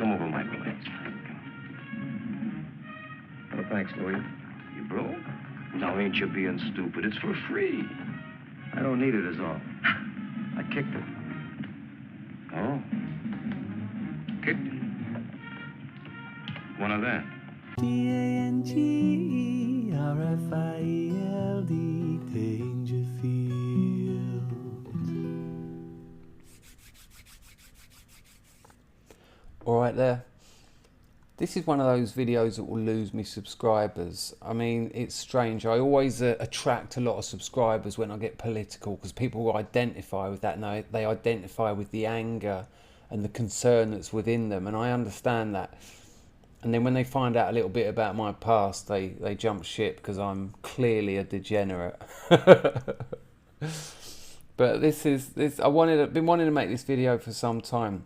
come over my place. Oh, thanks, Louis. You broke? Now ain't you being stupid? It's for free. I don't need it, is all. I kicked it. Oh? Kicked it? One of them. Dangerfield, Dangerfield. Alright there. This is one of those videos that will lose me subscribers. I mean, it's strange. I always attract a lot of subscribers when I get political because people will identify with that and they identify with the anger and the concern that's within them, and I understand that. And then when they find out a little bit about my past, they jump ship because I'm clearly a degenerate. But this. I've been wanting to make this video for some time.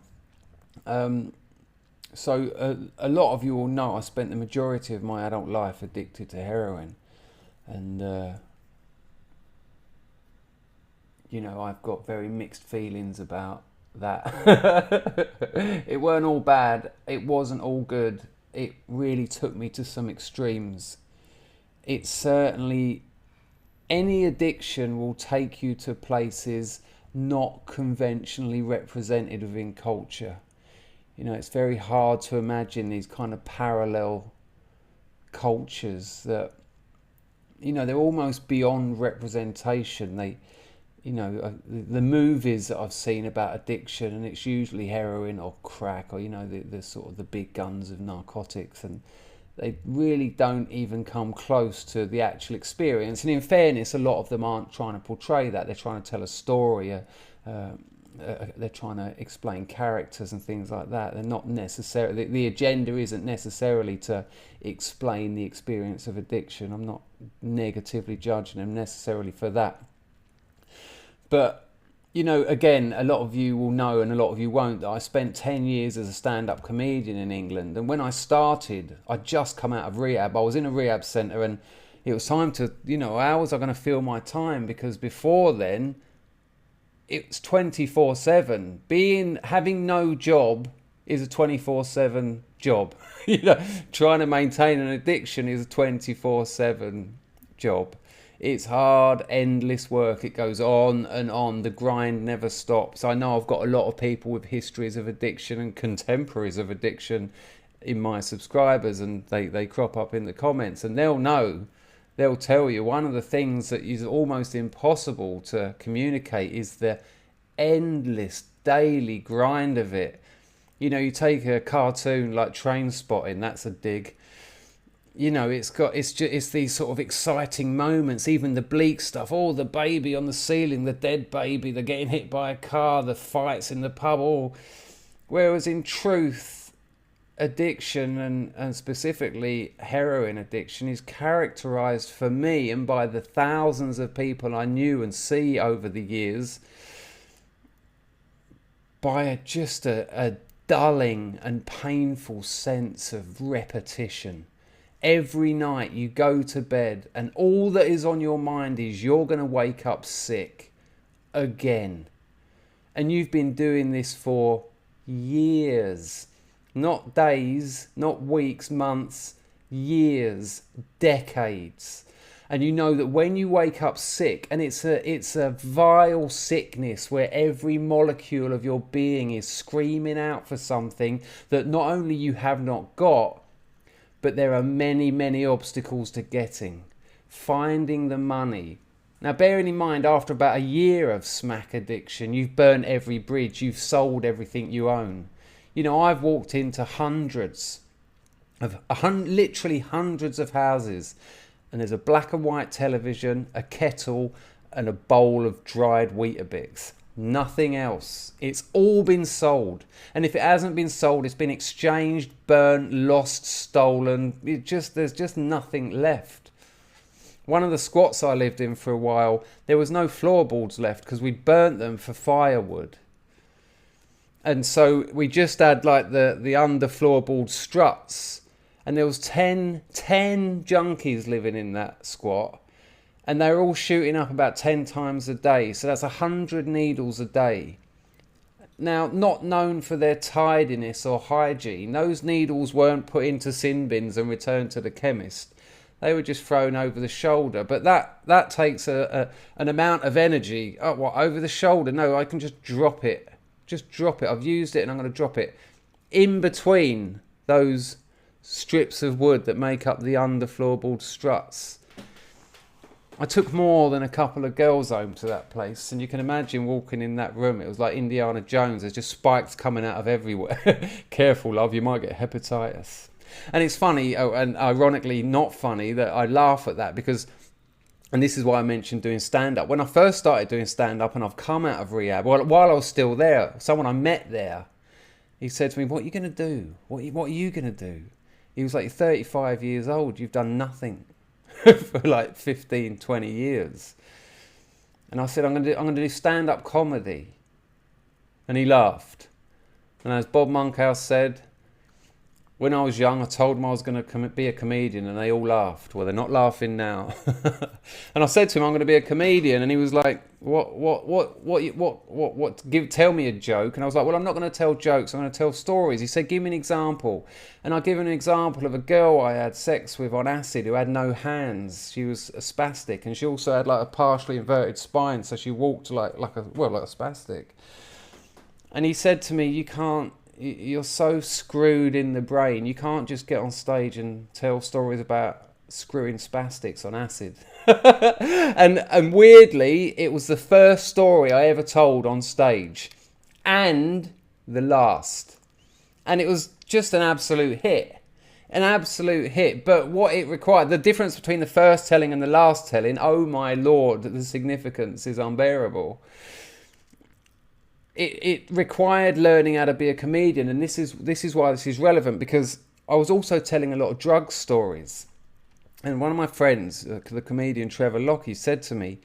So a lot of you will know I spent the majority of my adult life addicted to heroin, and you know, I've got very mixed feelings about that. It weren't all bad. It wasn't all good. It really took me to some extremes. It certainly, any addiction will take you to places not conventionally represented within culture. You know, it's very hard to imagine these kind of parallel cultures that, you know, they're almost beyond representation. They, you know, the movies that I've seen about addiction, and it's usually heroin or crack or, you know, the sort of the big guns of narcotics, and they really don't even come close to the actual experience. And in fairness, a lot of them aren't trying to portray that. They're trying to tell a story. They're trying to explain characters and things like that. They're not necessarily, the agenda isn't necessarily to explain the experience of addiction. I'm not negatively judging them necessarily for that. But, you know, again, a lot of you will know and a lot of you won't that I spent 10 years as a stand-up comedian in England. And when I started, I'd just come out of rehab. I was in a rehab centre and it was time to, you know, how was I going to fill my time? Because before then, it's 24/7. Having no job is a 24/7 job. You know, trying to maintain an addiction is a 24/7 job. It's hard, endless work. It goes on and on. The grind never stops. I know I've got a lot of people with histories of addiction and contemporaries of addiction in my subscribers, and they crop up in the comments, and they'll know. They'll tell you one of the things that is almost impossible to communicate is the endless daily grind of it. You know, you take a cartoon like Train Spotting, that's a dig. You know, it's these sort of exciting moments, even the bleak stuff. Oh, the baby on the ceiling, the dead baby, they're getting hit by a car, the fights in the pub, all. Whereas in truth, addiction and specifically heroin addiction is characterized for me and by the thousands of people I knew and see over the years by just a dulling and painful sense of repetition. Every night you go to bed and all that is on your mind is you're going to wake up sick again. And you've been doing this for years. Not days, not weeks, months, years, decades. And you know that when you wake up sick, and it's a vile sickness where every molecule of your being is screaming out for something that not only you have not got, but there are many, many obstacles to getting. Finding the money. Now, bearing in mind, after about a year of smack addiction, you've burnt every bridge, you've sold everything you own. You know, I've walked into literally hundreds of houses, and there's a black and white television, a kettle, and a bowl of dried Weetabix. Nothing else. It's all been sold. And if it hasn't been sold, it's been exchanged, burnt, lost, stolen. There's just nothing left. One of the squats I lived in for a while, there was no floorboards left because we'd burnt them for firewood. And so we just had like the under floorboard struts, and there was 10 junkies living in that squat, and they were all shooting up about 10 times a day. So that's 100 needles a day. Now, not known for their tidiness or hygiene, those needles weren't put into sin bins and returned to the chemist. They were just thrown over the shoulder. But that takes an amount of energy. Oh, what, over the shoulder? No, I can just drop it. Just drop it. I've used it and I'm going to drop it in between those strips of wood that make up the under floorboard struts. I took more than a couple of girls home to that place, and you can imagine walking in that room. It was like Indiana Jones. There's just spikes coming out of everywhere. Careful, love, you might get hepatitis. And it's funny, and ironically not funny, that I laugh at that because, and this is why I mentioned doing stand-up. When I first started doing stand-up and I've come out of rehab, while I was still there, someone I met there, he said to me, what are you going to do? What are you going to do? He was like, you're 35 years old, you've done nothing for like 15, 20 years. And I said, I'm going to do stand-up comedy. And he laughed. And as Bob Monkhouse said, when I was young, I told them I was going to be a comedian, and they all laughed. Well, they're not laughing now. And I said to him, I'm going to be a comedian, and he was like, tell me a joke. And I was like, well, I'm not going to tell jokes, I'm going to tell stories. He said, give me an example. And I give him an example of a girl I had sex with on acid who had no hands. She was a spastic, and she also had like a partially inverted spine, so she walked like a spastic. And he said to me, you're so screwed in the brain, you can't just get on stage and tell stories about screwing spastics on acid. and weirdly, it was the first story I ever told on stage, and the last. And it was just an absolute hit. But what it required, the difference between the first telling and the last telling, oh my lord, the significance is unbearable. It required learning how to be a comedian, and this is why this is relevant, because I was also telling a lot of drug stories. And one of my friends, the comedian Trevor Locke, said to me,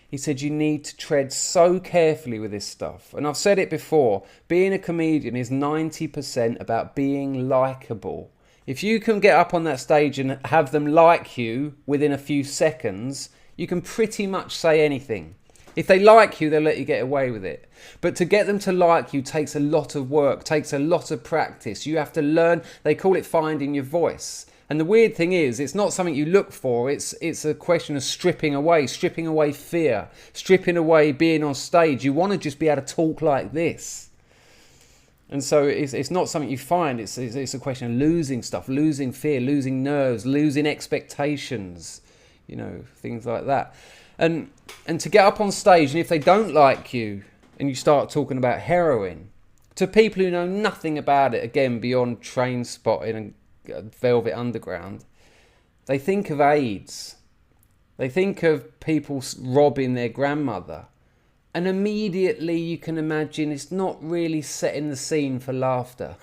he said, you need to tread so carefully with this stuff. And I've said it before, being a comedian is 90% about being likeable. If you can get up on that stage and have them like you within a few seconds, you can pretty much say anything. If they like you, they'll let you get away with it. But to get them to like you takes a lot of work, takes a lot of practice. You have to learn, they call it finding your voice. And the weird thing is, it's not something you look for, it's a question of stripping away fear, stripping away being on stage. You want to just be able to talk like this. And so it's not something you find, it's a question of losing stuff, losing fear, losing nerves, losing expectations, things like that. And to get up on stage, and if they don't like you, and you start talking about heroin, to people who know nothing about it, again, beyond Train Spotting and Velvet Underground, they think of AIDS. They think of people robbing their grandmother. And immediately you can imagine it's not really setting the scene for laughter.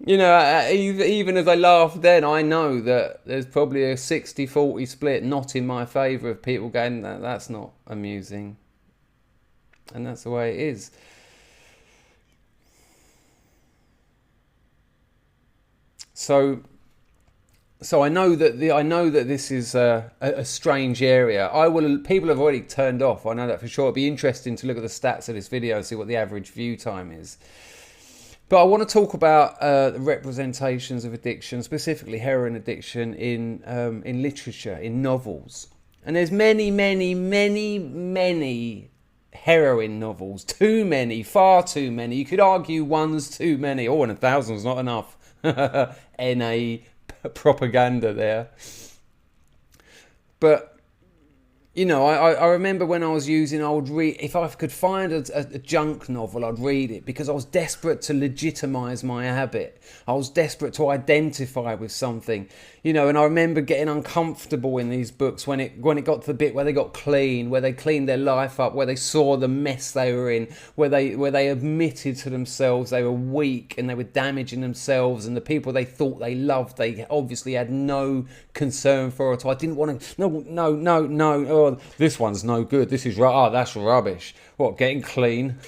Even as I laugh then, I know that there's probably a 60-40 split not in my favour of people going, that's not amusing. And that's the way it is. So I know that this is a strange area. People have already turned off. I know that for sure. It'd be interesting to look at the stats of this video and see what the average view time is. But I want to talk about the representations of addiction, specifically heroin addiction, in literature, in novels. And there's many, many, many, many heroin novels. Too many, far too many. You could argue one's too many. Oh, and 1,000's not enough. NA propaganda there. But I remember when I was using, I would read, if I could find a junk novel, I'd read it, because I was desperate to legitimise my habit. I was desperate to identify with something, and I remember getting uncomfortable in these books when it got to the bit where they got clean, where they cleaned their life up, where they saw the mess they were in, where they admitted to themselves they were weak and they were damaging themselves, and the people they thought they loved, they obviously had no concern for it. I didn't want to, no, oh, this one's no good, this is, that's rubbish. What, getting clean?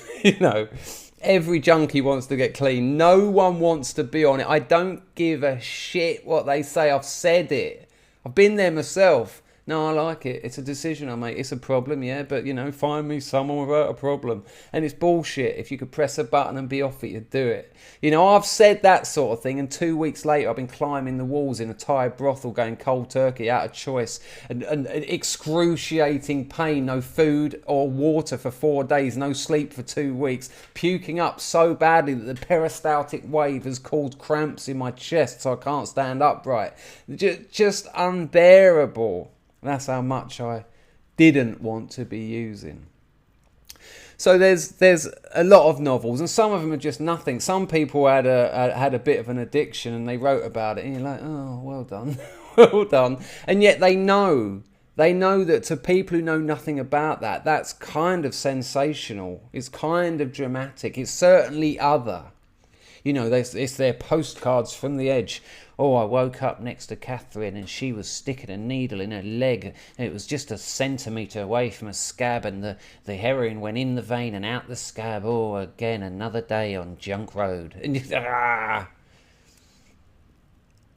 Every junkie wants to get clean. No one wants to be on it. I don't give a shit what they say. I've said it. I've been there myself. No, I like it. It's a decision I make. It's a problem, yeah, but, you know, find me someone without a problem. And it's bullshit. If you could press a button and be off it, you'd do it. You know, I've said that sort of thing, and 2 weeks later I've been climbing the walls in a Thai brothel going cold turkey out of choice, and excruciating pain, no food or water for 4 days, no sleep for 2 weeks, puking up so badly that the peristaltic wave has caused cramps in my chest so I can't stand upright. Just unbearable. That's how much I didn't want to be using. So there's a lot of novels, and some of them are just nothing. Some people had a bit of an addiction, and they wrote about it, and you're like, oh, well done, well done. And yet they know that to people who know nothing about that, that's kind of sensational. It's kind of dramatic. It's certainly other. You know, it's their postcards from the edge. Oh, I woke up next to Catherine and she was sticking a needle in her leg. And it was just a centimetre away from a scab, and the heroin went in the vein and out the scab. Oh, again, another day on Junk Road. And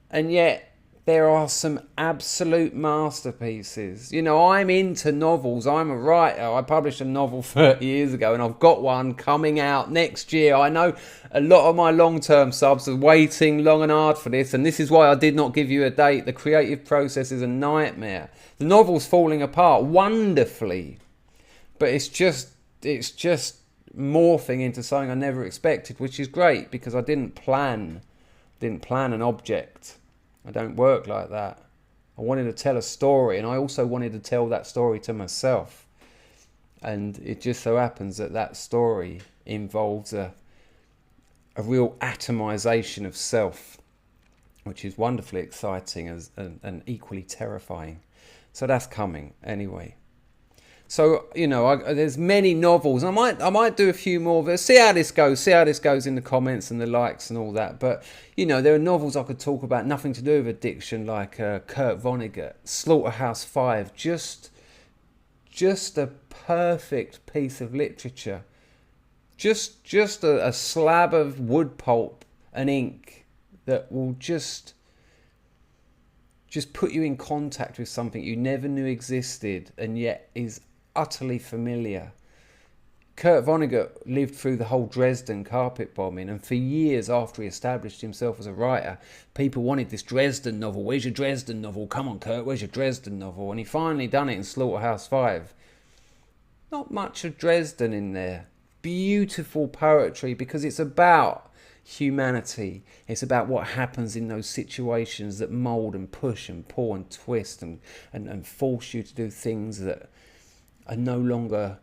And yet, there are some absolute masterpieces. You know, I'm into novels. I'm a writer. I published a novel 30 years ago, and I've got one coming out next year. I know a lot of my long-term subs are waiting long and hard for this, and this is why I did not give you a date. The creative process is a nightmare. The novel's falling apart wonderfully, but it's just morphing into something I never expected, which is great because I didn't plan an object. I don't work like that. I wanted to tell a story, and I also wanted to tell that story to myself. And it just so happens that story involves a real atomization of self, which is wonderfully exciting and equally terrifying. So that's coming anyway. So, you know, there's many novels. I might do a few more. But see how this goes in the comments and the likes and all that. But, you know, there are novels I could talk about, nothing to do with addiction, like Kurt Vonnegut, Slaughterhouse-Five. Just a perfect piece of literature. Just a slab of wood pulp and ink that will just put you in contact with something you never knew existed and yet is utterly familiar. Kurt Vonnegut lived through the whole Dresden carpet bombing, and for years after he established himself as a writer, people wanted this Dresden novel. Where's your Dresden novel? Come on, Kurt, where's your Dresden novel? And he finally done it in Slaughterhouse-Five. Not much of Dresden in there. Beautiful poetry, because it's about humanity. It's about what happens in those situations that mould and push and pull and twist and force you to do things that are no longer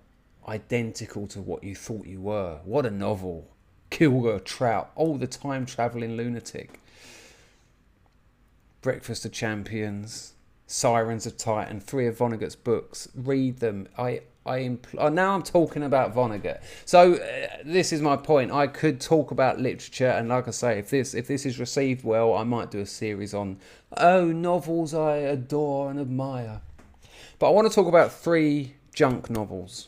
identical to what you thought you were. What a novel. Kilgore Trout, the time-travelling lunatic. Breakfast of Champions, Sirens of Titan, 3 of Vonnegut's books. Read them. Now I'm talking about Vonnegut. So this is my point. I could talk about literature, and like I say, if this is received well, I might do a series on novels I adore and admire. But I want to talk about 3 junk novels.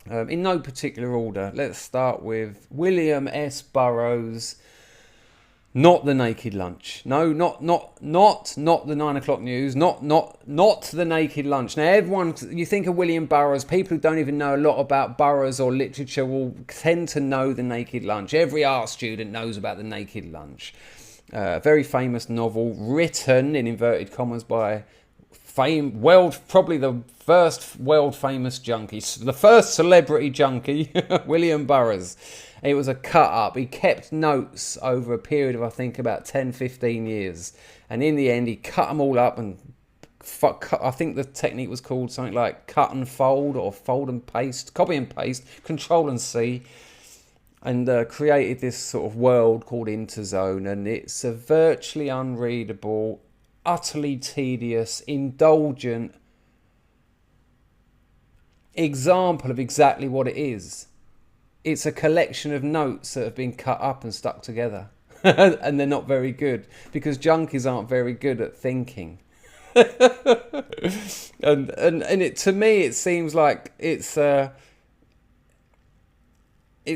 In no particular order. Let's start with William S. Burroughs. Not The Naked Lunch. No, not the 9 o'clock news. Not The Naked Lunch. Now, everyone, you think of William Burroughs, people who don't even know a lot about Burroughs or literature will tend to know The Naked Lunch. Every art student knows about The Naked Lunch. Very famous novel, written in inverted commas by probably the first world famous junkie, the first celebrity junkie, William Burroughs. It was a cut up. He kept notes over a period of, I think, about 10-15 years. And in the end, he cut them all up and I think the technique was called something like cut and fold, or fold and paste, copy and paste, control and C, and created this sort of world called Interzone. And it's a virtually unreadable, utterly tedious, indulgent example of exactly what it is. It's a collection of notes that have been cut up and stuck together. And they're not very good, because junkies aren't very good at thinking. and it, to me, it seems like it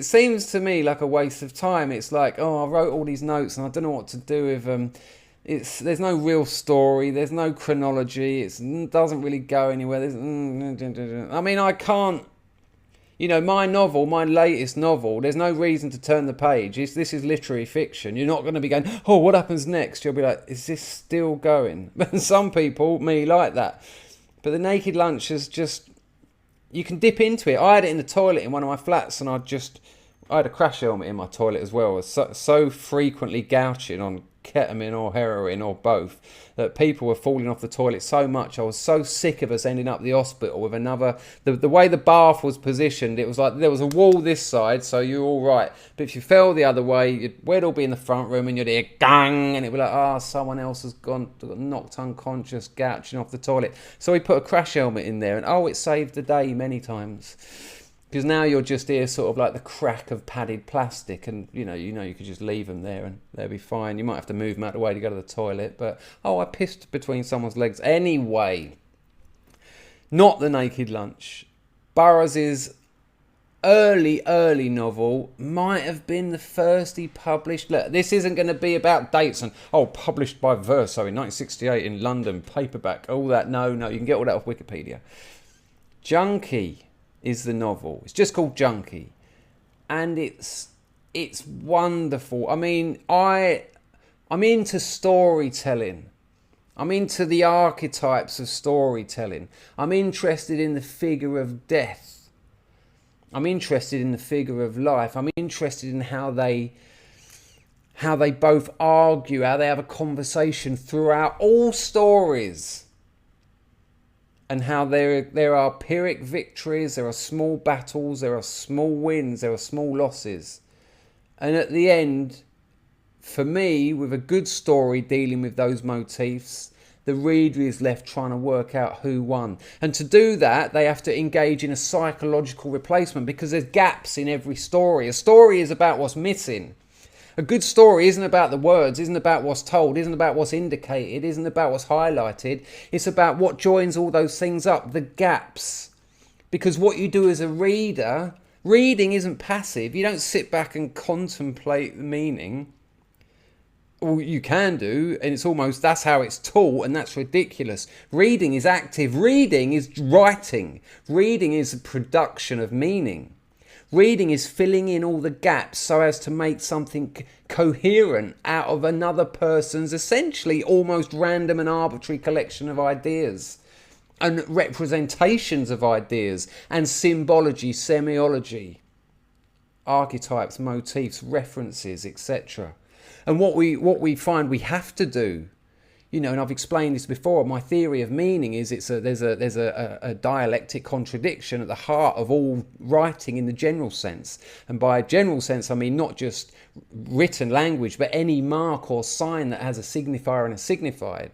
seems to me like a waste of time. It's like, I wrote all these notes and I don't know what to do with them. there's no real story, there's no chronology, it doesn't really go anywhere. I mean, I can't, my novel, my latest novel, there's no reason to turn the page. This is literary fiction. You're not going to be going, oh, what happens next? You'll be like, is this still going? But some people, me, like that. But The Naked Lunch is just, you can dip into it. I had it in the toilet in one of my flats, and I had a crash helmet in my toilet as well. I was so frequently gouging on ketamine or heroin or both that people were falling off the toilet so much. I was so sick of us ending up at the hospital with another. The way the bath was positioned, it was like there was a wall this side, so you're all right. But if you fell the other way, we'd all be in the front room and you'd hear gang, and it'd be like, someone else has got knocked unconscious, gouging off the toilet. So we put a crash helmet in there, and it saved the day many times. Because now you're just here sort of like the crack of padded plastic, and you could just leave them there and they'll be fine. You might have to move them out of the way to go to the toilet, but I pissed between someone's legs. Anyway, not The Naked Lunch. Burroughs' early novel might have been the first he published. Look, this isn't going to be about dates and, published by Verso in 1968 in London, paperback, all that. No, you can get all that off Wikipedia. Junkie is the novel. It's just called Junkie, and it's wonderful. I mean, I'm into storytelling. I'm into the archetypes of storytelling. I'm interested in the figure of death. I'm interested in the figure of life. I'm interested in how they both argue, how they have a conversation throughout all stories. And how there are Pyrrhic victories, there are small battles, there are small wins, there are small losses. And at the end, for me, with a good story dealing with those motifs, the reader is left trying to work out who won. And to do that, they have to engage in a psychological replacement, because there's gaps in every story. A story is about what's missing. A good story isn't about the words, isn't about what's told, isn't about what's indicated, isn't about what's highlighted. It's about what joins all those things up, the gaps. Because what you do as a reader, reading isn't passive. You don't sit back and contemplate the meaning. Well, you can do, and that's how it's taught, and that's ridiculous. Reading is active. Reading is writing. Reading is a production of meaning. Reading is filling in all the gaps so as to make something coherent out of another person's essentially almost random and arbitrary collection of ideas and representations of ideas and symbology, semiology, archetypes, motifs, references, etc. And what we find we have to do, and I've explained this before, my theory of meaning is there's a dialectic contradiction at the heart of all writing in the general sense. And by general sense, I mean not just written language, but any mark or sign that has a signifier and a signified.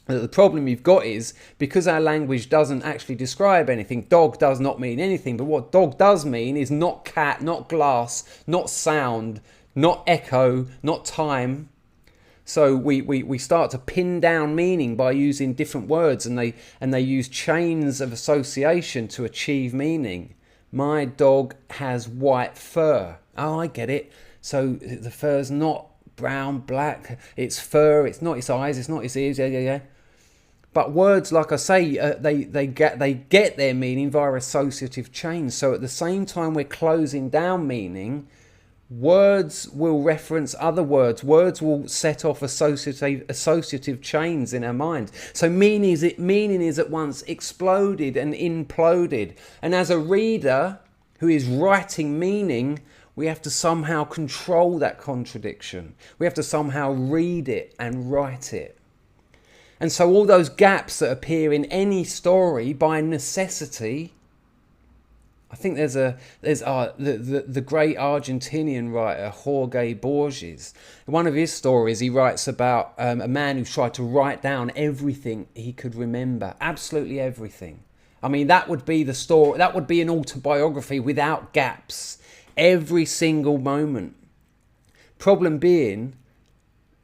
The problem you've got is, because our language doesn't actually describe anything, dog does not mean anything. But what dog does mean is not cat, not glass, not sound, not echo, not time. So we start to pin down meaning by using different words, and they use chains of association to achieve meaning. My dog has white fur. Oh, I get it. So the fur's not brown, black. It's fur. It's not its eyes. It's not its ears. Yeah. But words, like I say, they get their meaning via associative chains. So at the same time we're closing down meaning, words will reference other words. Words will set off associative chains in our mind. So meaning is at once exploded and imploded. And as a reader who is writing meaning, we have to somehow control that contradiction. We have to somehow read it and write it. And so all those gaps that appear in any story by necessity. I think there's the great Argentinian writer Jorge Borges. In one of his stories, he writes about a man who tried to write down everything he could remember, absolutely everything. I mean, that would be the story. That would be an autobiography without gaps, every single moment. Problem being,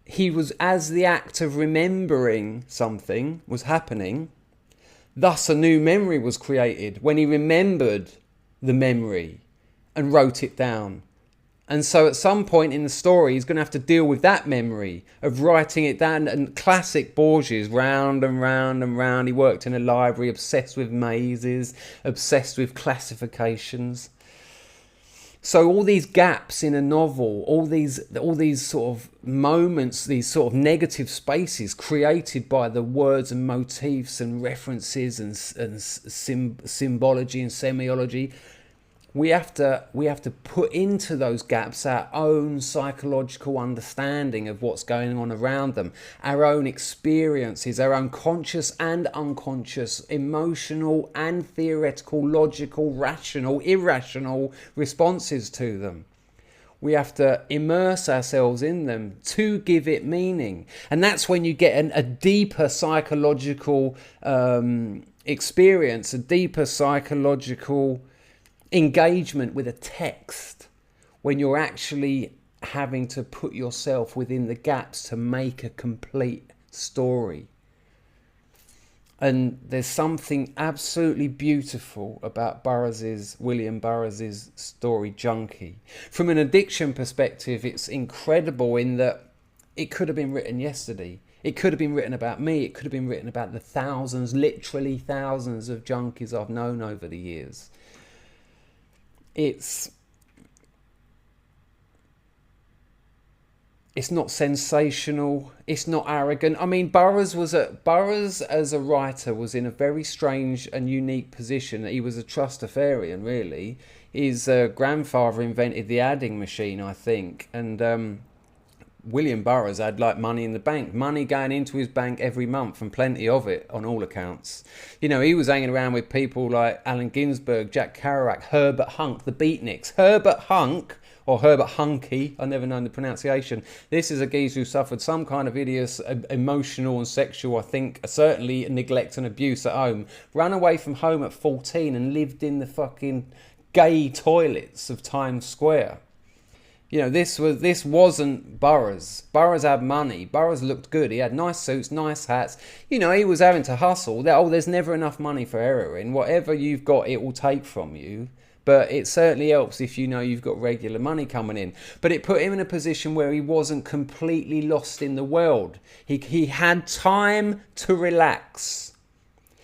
he was, as the act of remembering something was happening, thus a new memory was created when he remembered the memory and wrote it down. And so at some point in the story, he's going to have to deal with that memory of writing it down. And classic Borges, round and round and round. He worked in a library, obsessed with mazes, obsessed with classifications. So all these gaps in a novel, all these sort of moments, these sort of negative spaces created by the words and motifs and references and symbology and semiology, we have to put into those gaps our own psychological understanding of what's going on around them, our own experiences, our own conscious and unconscious, emotional and theoretical, logical, rational, irrational responses to them. We have to immerse ourselves in them to give it meaning. And that's when you get a deeper psychological experience, a deeper psychological engagement with a text, when you're actually having to put yourself within the gaps to make a complete story. And there's something absolutely beautiful about William Burroughs's story Junkie. From an addiction perspective, it's incredible in that it could have been written yesterday. It could have been written about me. It could have been written about the thousands, literally thousands of junkies I've known over the years. It's not sensational. It's not arrogant. I mean, Burroughs as a writer was in a very strange and unique position. He was a trustafarian, really. His grandfather invented the adding machine, I think, and William Burroughs had like money in the bank, money going into his bank every month, and plenty of it on all accounts. You know, he was hanging around with people like Allen Ginsberg, Jack Kerouac, Herbert Hunk, the Beatniks. Herbert Hunk, or Herbert Hunky, I've never known the pronunciation. This is a geezer who suffered some kind of hideous emotional and sexual, I think, certainly neglect and abuse at home. Ran away from home at 14 and lived in the fucking gay toilets of Times Square. You know, this wasn't Burroughs. Burroughs had money. Burroughs looked good. He had nice suits, nice hats. You know, he was having to hustle. There's never enough money for heroin. Whatever you've got, it will take from you. But it certainly helps if you know you've got regular money coming in. But it put him in a position where he wasn't completely lost in the world. He had time to relax.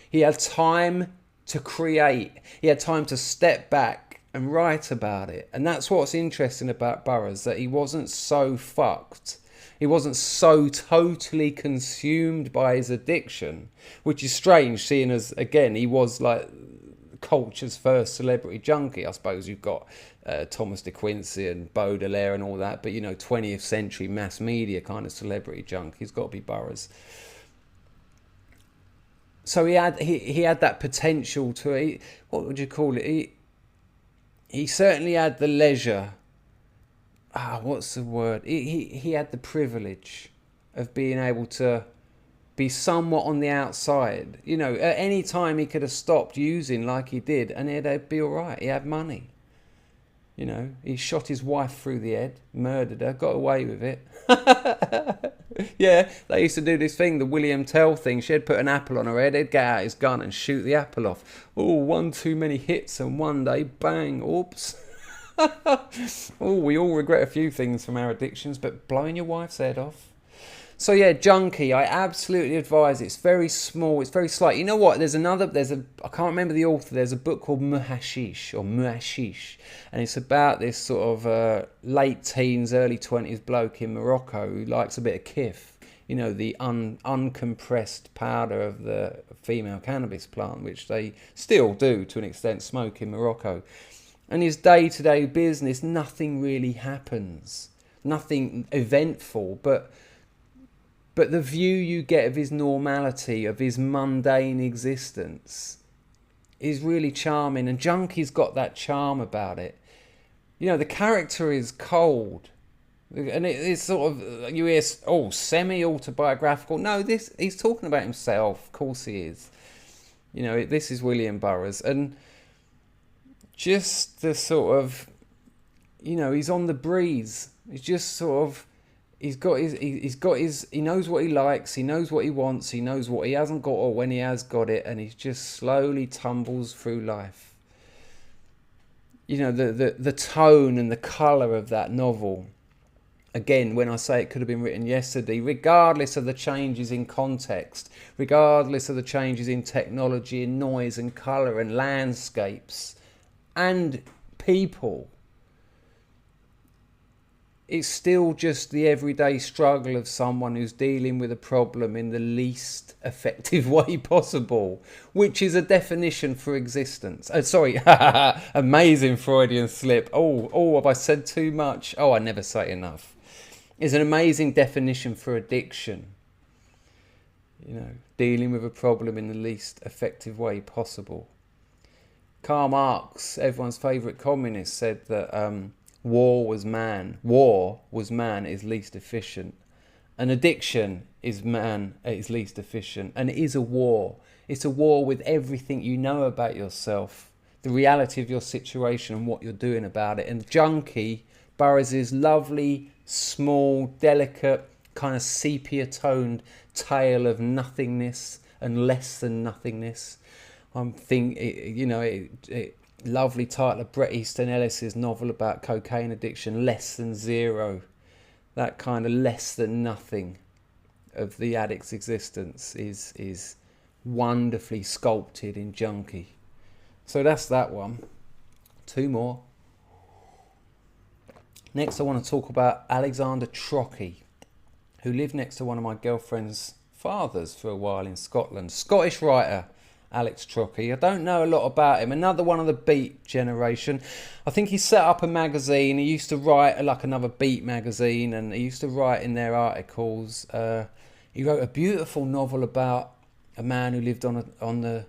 He had time to create. He had time to step back and write about it. And that's what's interesting about Burroughs, that he wasn't so fucked. He wasn't so totally consumed by his addiction, which is strange, seeing as, again, he was like culture's first celebrity junkie. I suppose you've got Thomas de Quincey and Baudelaire and all that, but, you know, 20th century mass media kind of celebrity junkie, he's got to be Burroughs. So he had that potential to, what would you call it? He certainly had the leisure. What's the word? He had the privilege of being able to be somewhat on the outside. You know, at any time he could have stopped using like he did, and it'd be all right. He had money. You know, he shot his wife through the head, murdered her, got away with it. Yeah, they used to do this thing, the William Tell thing. She'd put an apple on her head, he'd get out his gun and shoot the apple off. Oh, one too many hits, and one day, bang, oops. Oh, we all regret a few things from our addictions, but blowing your wife's head off. So yeah, Junkie, I absolutely advise it. It's very small, it's very slight. You know what, I can't remember the author, there's a book called Muhashish, and it's about this sort of late teens, early 20s bloke in Morocco who likes a bit of kif. You know, the uncompressed powder of the female cannabis plant, which they still do to an extent smoke in Morocco. And his day-to-day business, nothing really happens. Nothing eventful, but the view you get of his normality, of his mundane existence, is really charming. And Junkie's got that charm about it. You know, the character is cold. And it's sort of, you hear, semi-autobiographical. No, he's talking about himself. Of course he is. You know, this is William Burroughs. And just the sort of, you know, he's on the breeze. He's just sort of, he knows what he likes, he knows what he wants, he knows what he hasn't got or when he has got it, and he just slowly tumbles through life. you know, the tone and the colour of that novel. Again, when I say it could have been written yesterday, regardless of the changes in context, regardless of the changes in technology and noise and colour and landscapes and people, it's still just the everyday struggle of someone who's dealing with a problem in the least effective way possible, which is a definition for existence. Sorry, amazing Freudian slip. Oh, have I said too much? Oh, I never say enough. Is an amazing definition for addiction. You know, dealing with a problem in the least effective way possible. Karl Marx, everyone's favourite communist, said that war was man is least efficient. And addiction is man at its least efficient. And it is a war. It's a war with everything you know about yourself, the reality of your situation and what you're doing about it. And Junkie, Burroughs' lovely, small, delicate, kind of sepia-toned tale of nothingness and less than nothingness. Lovely title of Bret Easton Ellis's novel about cocaine addiction, Less Than Zero. That kind of less than nothing of the addict's existence is wonderfully sculpted in Junkie. So that's that one. Two more. Next, I want to talk about Alexander Trocchi, who lived next to one of my girlfriend's fathers for a while in Scotland. Scottish writer, Alex Trocchi. I don't know a lot about him. Another one of the Beat generation. I think he set up a magazine. He used to write like another Beat magazine, and he used to write in their articles. He wrote a beautiful novel about a man who lived on the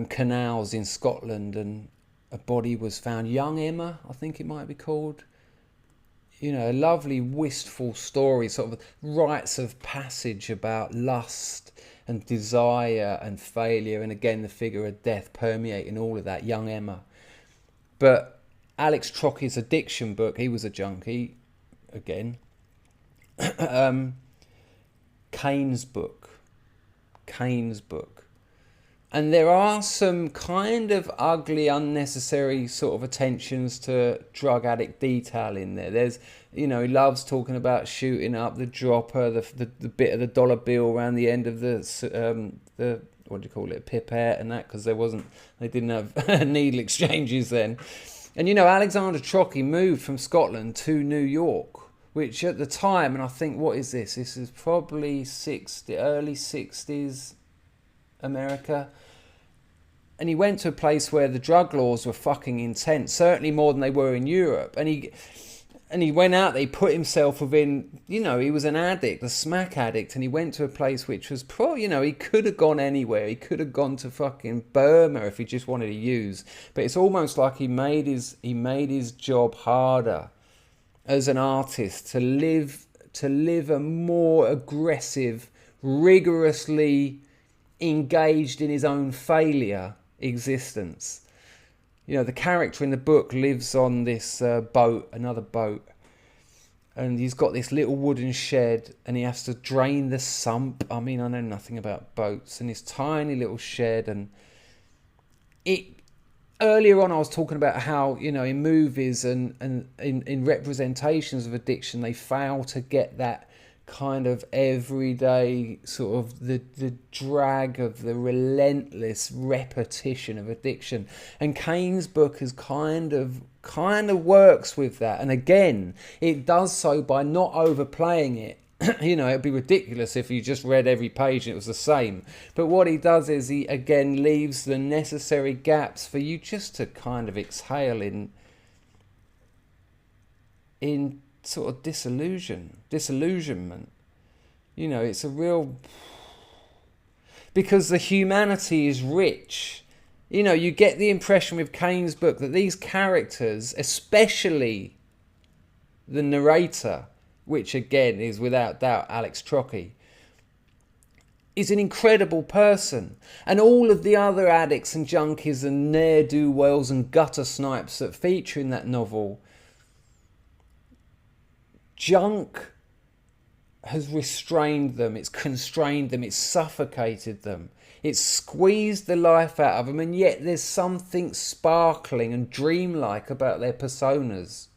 canals in Scotland, and a body was found. Young Emma, I think it might be called. You know, a lovely, wistful story, sort of rites of passage about lust and desire and failure, and again the figure of death permeating all of that. Young Emma. But Alex Trocchi's addiction book, he was a junkie, again. Cain's book. And there are some kind of ugly, unnecessary sort of attentions to drug addict detail in there. There's, you know, he loves talking about shooting up the dropper, the bit of the dollar bill around the end of the what do you call it, pipette and that, because they didn't have needle exchanges then. And, you know, Alexander Trocchi moved from Scotland to New York, which at the time, and I think, what is this? This is probably early 60s America. And he went to a place where the drug laws were fucking intense, certainly more than they were in Europe. And he went out there, he put himself within, you know, he was an addict, a smack addict, and he went to a place which was you know, he could have gone anywhere. He could have gone to fucking Burma if he just wanted to use. But it's almost like he made his job harder as an artist to live a more aggressive, rigorously engaged in his own failure existence. You know, the character in the book lives on this another boat, and he's got this little wooden shed, and he has to drain the sump. I mean, I know nothing about boats, and this tiny little shed. And earlier on I was talking about how, you know, in movies and in representations of addiction, they fail to get that kind of everyday sort of the drag of the relentless repetition of addiction. And Cain's book is kind of works with that, and again it does so by not overplaying it. You know, it'd be ridiculous if you just read every page and it was the same. But what he does is he again leaves the necessary gaps for you just to kind of exhale in sort of disillusionment. You know, it's a real... Because the humanity is rich. You know, you get the impression with Cain's book that these characters, especially the narrator, which again is without doubt Alex Trocchi, is an incredible person. And all of the other addicts and junkies and ne'er-do-wells and gutter snipes that feature in that novel, junk has restrained them, it's constrained them, it's suffocated them, it's squeezed the life out of them, and yet there's something sparkling and dreamlike about their personas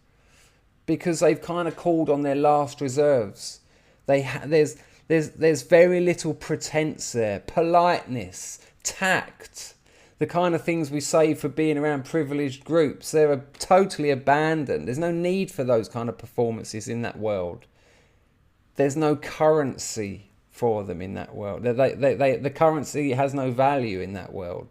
because they've kind of called on their last reserves. There's very little pretense there, politeness, tact, the kind of things we say for being around privileged groups. They're totally abandoned. There's no need for those kind of performances in that world. There's no currency for them in that world. The currency has no value in that world.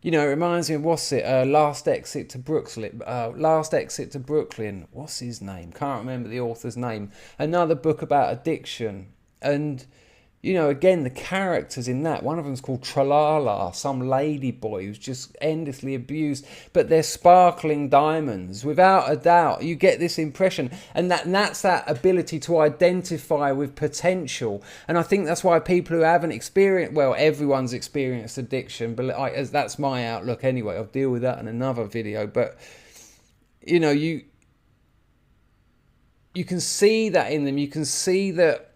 You know, it reminds me of, what's it? Last Exit to Brooklyn. Last Exit to Brooklyn. What's his name? Can't remember the author's name. Another book about addiction. And, you know, again, the characters in that, one of them's called Tralala, some lady boy who's just endlessly abused, but they're sparkling diamonds. Without a doubt, you get this impression. And that's that ability to identify with potential. And I think that's why people who haven't experienced, well, everyone's experienced addiction, but that's my outlook anyway. I'll deal with that in another video. But, you know, you can see that in them. You can see that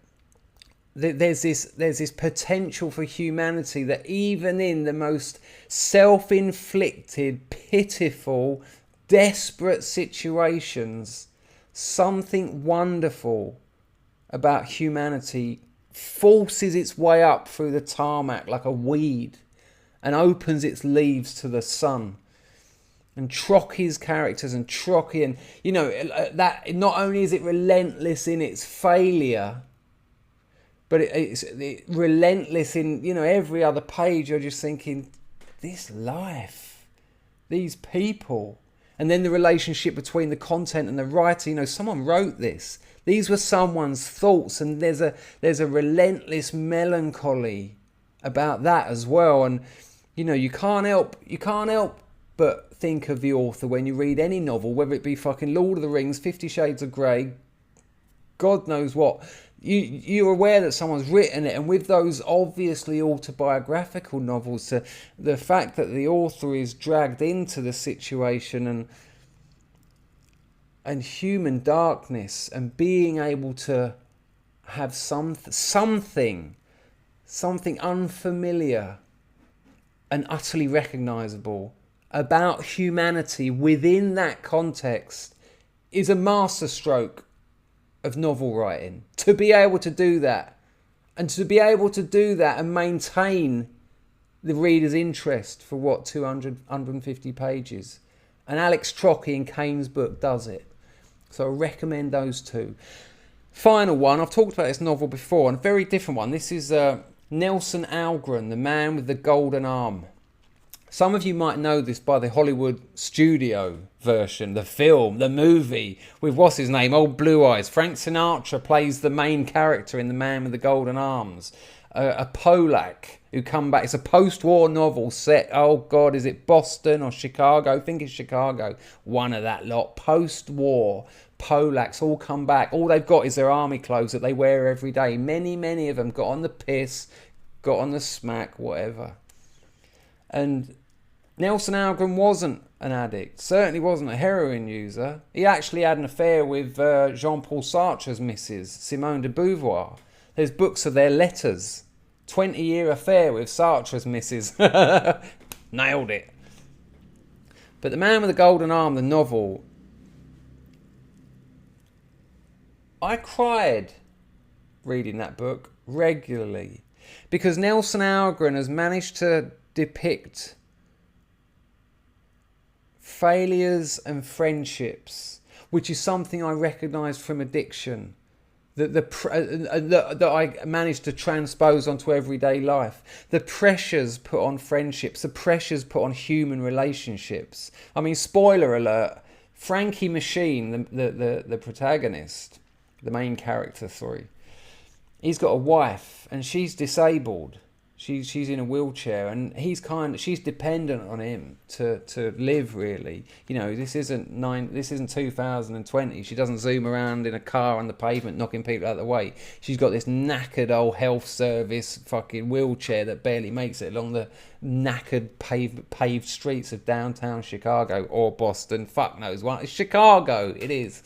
there's this potential for humanity, that even in the most self-inflicted, pitiful, desperate situations, something wonderful about humanity forces its way up through the tarmac like a weed and opens its leaves to the sun. And Trocchi's characters and Trocchi, and, you know, that not only is it relentless in its failure, but it's relentless in, you know, every other page. You're just thinking, this life, these people. And then the relationship between the content and the writer. You know, someone wrote this. These were someone's thoughts. And there's a relentless melancholy about that as well. And, you know, you can't help but think of the author when you read any novel, whether it be fucking Lord of the Rings, 50 Shades of Grey, God knows what. You're aware that someone's written it, and with those obviously autobiographical novels, the fact that the author is dragged into the situation and human darkness, and being able to have something unfamiliar and utterly recognisable about humanity within that context is a masterstroke of novel writing. To be able to do that, and to be able to do that and maintain the reader's interest for 150 pages. And Alex Trocchi in Cain's book does it. So I recommend those two. Final one, I've talked about this novel before, and a very different one. This is Nelson Algren, The Man with the Golden Arm. Some of you might know this by the Hollywood studio version, the film, the movie, with what's his name, old Blue Eyes. Frank Sinatra plays the main character in The Man with the Golden Arms. A Polak who come back. It's a post-war novel set, oh God, is it Boston or Chicago? I think it's Chicago. One of that lot. Post-war. Polacks all come back. All they've got is their army clothes that they wear every day. Many of them got on the piss, got on the smack, whatever. And Nelson Algren wasn't an addict, certainly wasn't a heroin user. He actually had an affair with Jean-Paul Sartre's missus, Simone de Beauvoir. There's books of their letters. 20-year affair with Sartre's missus. Nailed it. But The Man with the Golden Arm, the novel, I cried reading that book regularly, because Nelson Algren has managed to depict failures and friendships, which is something I recognised from addiction, that I managed to transpose onto everyday life. The pressures put on friendships, the pressures put on human relationships. I mean, spoiler alert, Frankie Machine, the protagonist, the main character, he's got a wife and she's disabled. She's in a wheelchair, and she's dependent on him to live, really. You know, this isn't 2020. She doesn't zoom around in a car on the pavement knocking people out of the way. She's got this knackered old health service fucking wheelchair that barely makes it along the knackered paved streets of downtown Chicago or Boston. Fuck knows what. It's Chicago. It is.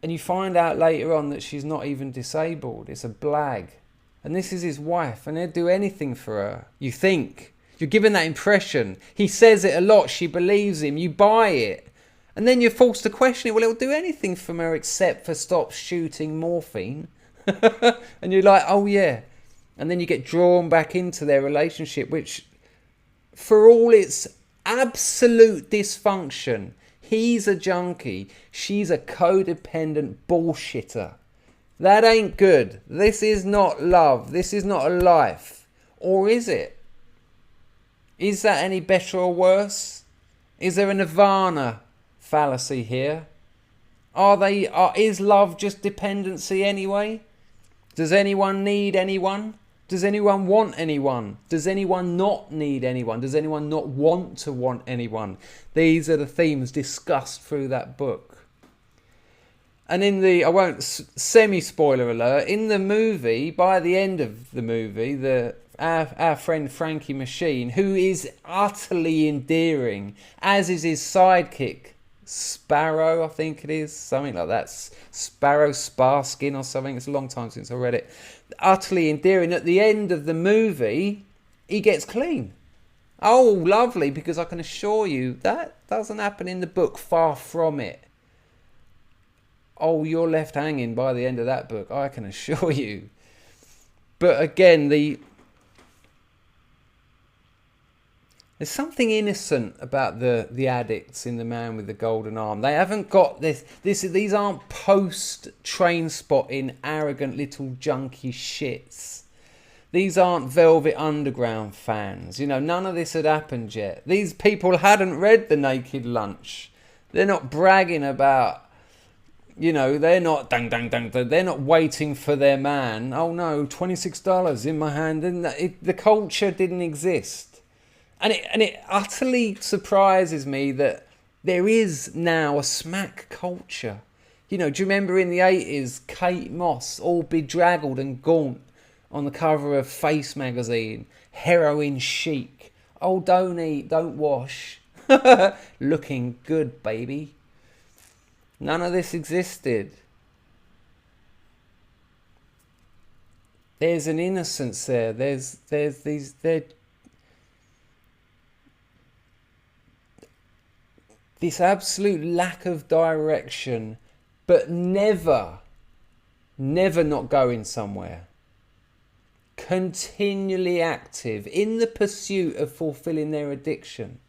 And you find out later on that she's not even disabled. It's a blag. And this is his wife, and he'd do anything for her. You think. You're given that impression. He says it a lot. She believes him. You buy it. And then you're forced to question it. Well, it'll do anything from her except for stop shooting morphine. And you're like, oh yeah. And then you get drawn back into their relationship, which, for all its absolute dysfunction, he's a junkie, she's a codependent bullshitter. That ain't good. This is not love. This is not a life. Or is it? Is that any better or worse? Is there a nirvana fallacy here? Is love just dependency anyway? Does anyone need anyone? Does anyone want anyone? Does anyone not need anyone? Does anyone not want to want anyone? These are the themes discussed through that book. And in the, I won't, semi-spoiler alert, in the movie, by the end of the movie, our friend Frankie Machine, who is utterly endearing, as is his sidekick, Sparrow, I think it is, something like that, Sparrow Sparskin or something, it's a long time since I read it, utterly endearing. At the end of the movie, he gets clean. Oh, lovely, because I can assure you that doesn't happen in the book, far from it. Oh, you're left hanging by the end of that book, I can assure you. But again, there's something innocent about the addicts in The Man with the Golden Arm. They haven't got this. These aren't post-train spotting, arrogant little junkie shits. These aren't Velvet Underground fans. You know, none of this had happened yet. These people hadn't read The Naked Lunch. They're not bragging about, you know, they're not they're not waiting for their man. Oh no, $26 in my hand. The culture didn't exist. And it utterly surprises me that there is now a smack culture. You know, do you remember in the 80s, Kate Moss, all bedraggled and gaunt on the cover of Face magazine, heroin chic. Oh, don't eat, don't wash. Looking good, baby. None of this existed. There's an innocence there. There's this absolute lack of direction, but never not going somewhere. Continually active in the pursuit of fulfilling their addiction.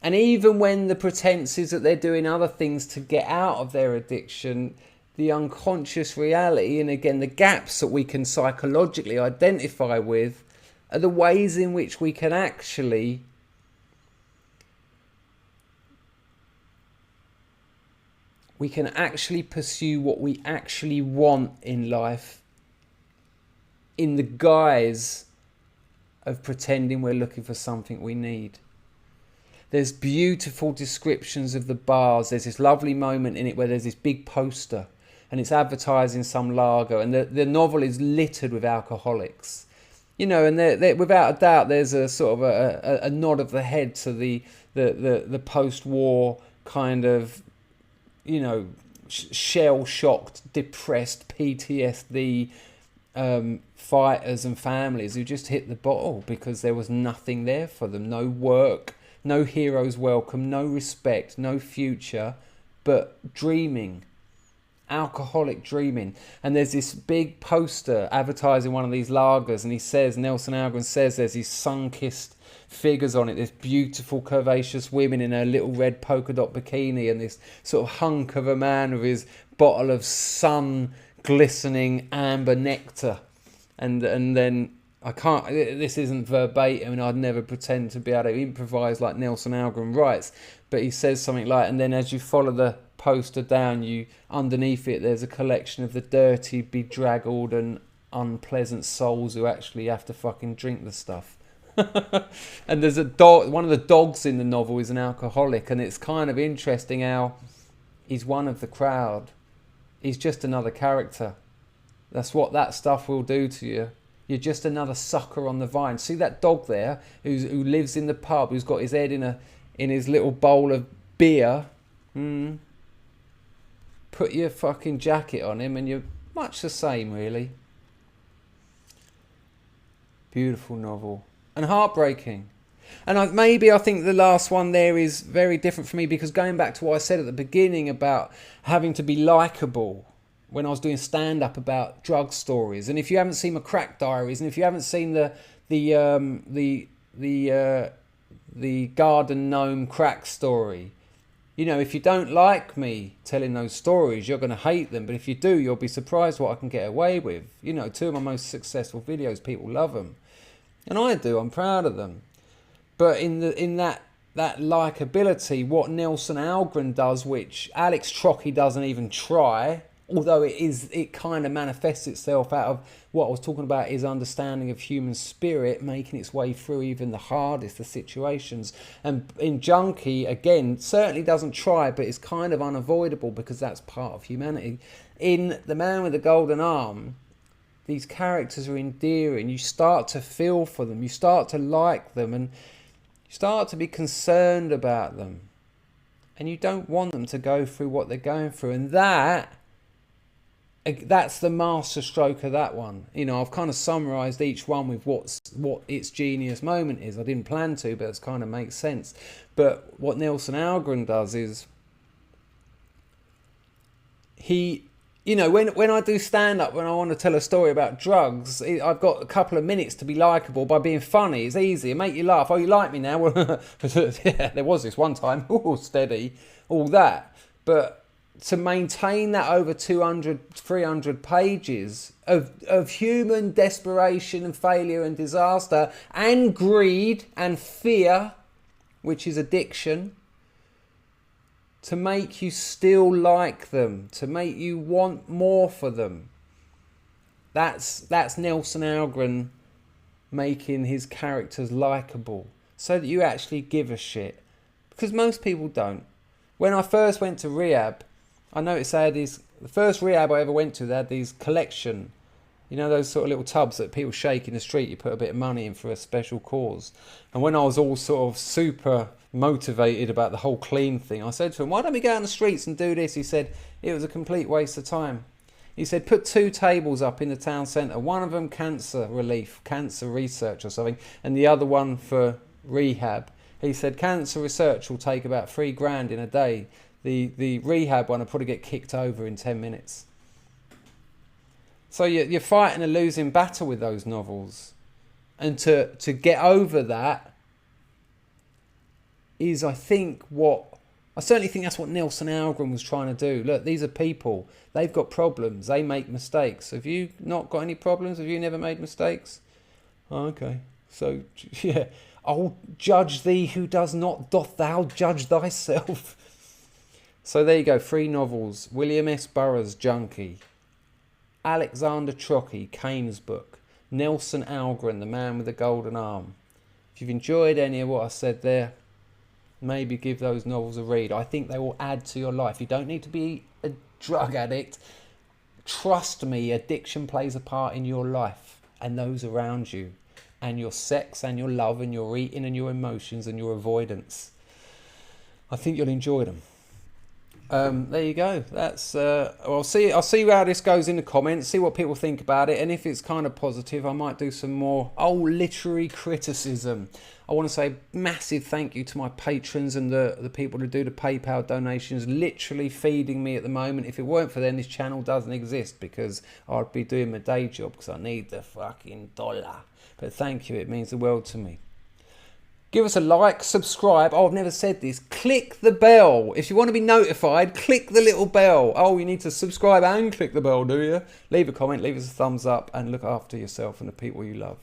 And even when the pretense is that they're doing other things to get out of their addiction, the unconscious reality, and again the gaps that we can psychologically identify with, are the ways in which we can actually pursue what we actually want in life in the guise of pretending we're looking for something we need. There's beautiful descriptions of the bars. There's this lovely moment in it where there's this big poster and it's advertising some lager, and the novel is littered with alcoholics. You know, and they're, without a doubt there's a sort of a nod of the head to the post-war kind of, you know, shell-shocked, depressed PTSD fighters and families who just hit the bottle because there was nothing there for them. No work, no hero's welcome, no respect, no future, but dreaming. Alcoholic dreaming. And there's this big poster advertising one of these lagers, and he says, Nelson Algren says, there's these sun-kissed figures on it, this beautiful curvaceous women in her little red polka dot bikini, and this sort of hunk of a man with his bottle of sun glistening amber nectar, and then I can't, this isn't verbatim and I'd never pretend to be able to improvise like Nelson Algren writes, but he says something like, and then as you follow the poster down, you underneath it there's a collection of the dirty, bedraggled and unpleasant souls who actually have to fucking drink the stuff. And there's a dog, one of the dogs in the novel is an alcoholic, and it's kind of interesting how he's one of the crowd. He's just another character. That's what that stuff will do to you. You're just another sucker on the vine. See that dog there who lives in the pub, who's got his head in his little bowl of beer? put your fucking jacket on him and you're much the same, really. Beautiful novel. And heartbreaking. And I think the last one there is very different for me, because going back to what I said at the beginning about having to be likeable when I was doing stand-up about drug stories, and if you haven't seen my Crack Diaries, and if you haven't seen the Garden Gnome crack story, you know, if you don't like me telling those stories, you're going to hate them. But if you do, you'll be surprised what I can get away with. You know, 2 of my most successful videos, people love them. And I do, I'm proud of them. But in that likability, what Nelson Algren does, which Alex Trocchi doesn't even try, although it kind of manifests itself out of what I was talking about, his understanding of human spirit, making its way through even the hardest of situations. And in Junkie, again, certainly doesn't try, but it's kind of unavoidable because that's part of humanity. In The Man with the Golden Arm, these characters are endearing. You start to feel for them. You start to like them. And you start to be concerned about them. And you don't want them to go through what they're going through. And that's the master stroke of that one. You know, I've kind of summarised each one with what its genius moment is. I didn't plan to, but it kind of makes sense. But what Nelson Algren does is he, you know, when I do stand-up, when I want to tell a story about drugs, I've got a couple of minutes to be likeable by being funny. It's easy. It make you laugh. Oh, you like me now? Well, yeah, there was this one time. Oh, steady. All that. But to maintain that over 200, 300 pages of human desperation and failure and disaster and greed and fear, which is addiction, to make you still like them, to make you want more for them. That's Nelson Algren making his characters likeable so that you actually give a shit. Because most people don't. When I first went to rehab, I noticed they had the first rehab I ever went to, they had these collection, you know, those sort of little tubs that people shake in the street, you put a bit of money in for a special cause. And when I was all sort of super motivated about the whole clean thing, I said to him, why don't we go out on the streets and do this? He said, it was a complete waste of time. He said, put 2 tables up in the town centre, one of them cancer relief, cancer research or something, and the other one for rehab. He said, cancer research will take about $3,000 in a day. The rehab one will probably get kicked over in 10 minutes. So you're fighting a losing battle with those novels. And to get over that is, I certainly think that's what Nelson Algren was trying to do. Look, these are people. They've got problems. They make mistakes. Have you not got any problems? Have you never made mistakes? Oh, okay. So, yeah. Oh, judge thee who does not, doth thou judge thyself. So there you go, 3 novels. William S. Burroughs, Junkie. Alexander Trocchi, Cain's book. Nelson Algren, The Man with the Golden Arm. If you've enjoyed any of what I said there, maybe give those novels a read. I think they will add to your life. You don't need to be a drug addict. Trust me, addiction plays a part in your life and those around you. And your sex and your love and your eating and your emotions and your avoidance. I think you'll enjoy them. There you go. That's I'll see how this goes in the comments, see what people think about it, and if it's kind of positive, I might do some more literary criticism. I want to say massive thank you to my patrons and the people who do the PayPal donations, literally feeding me at the moment. If it weren't for them, this channel doesn't exist, because I'd be doing my day job, because I need the fucking dollar. But thank you, it means the world to me. Give us a like, subscribe. Oh, I've never said this. Click the bell. If you want to be notified, click the little bell. Oh, you need to subscribe and click the bell, do you? Leave a comment, leave us a thumbs up, and look after yourself and the people you love.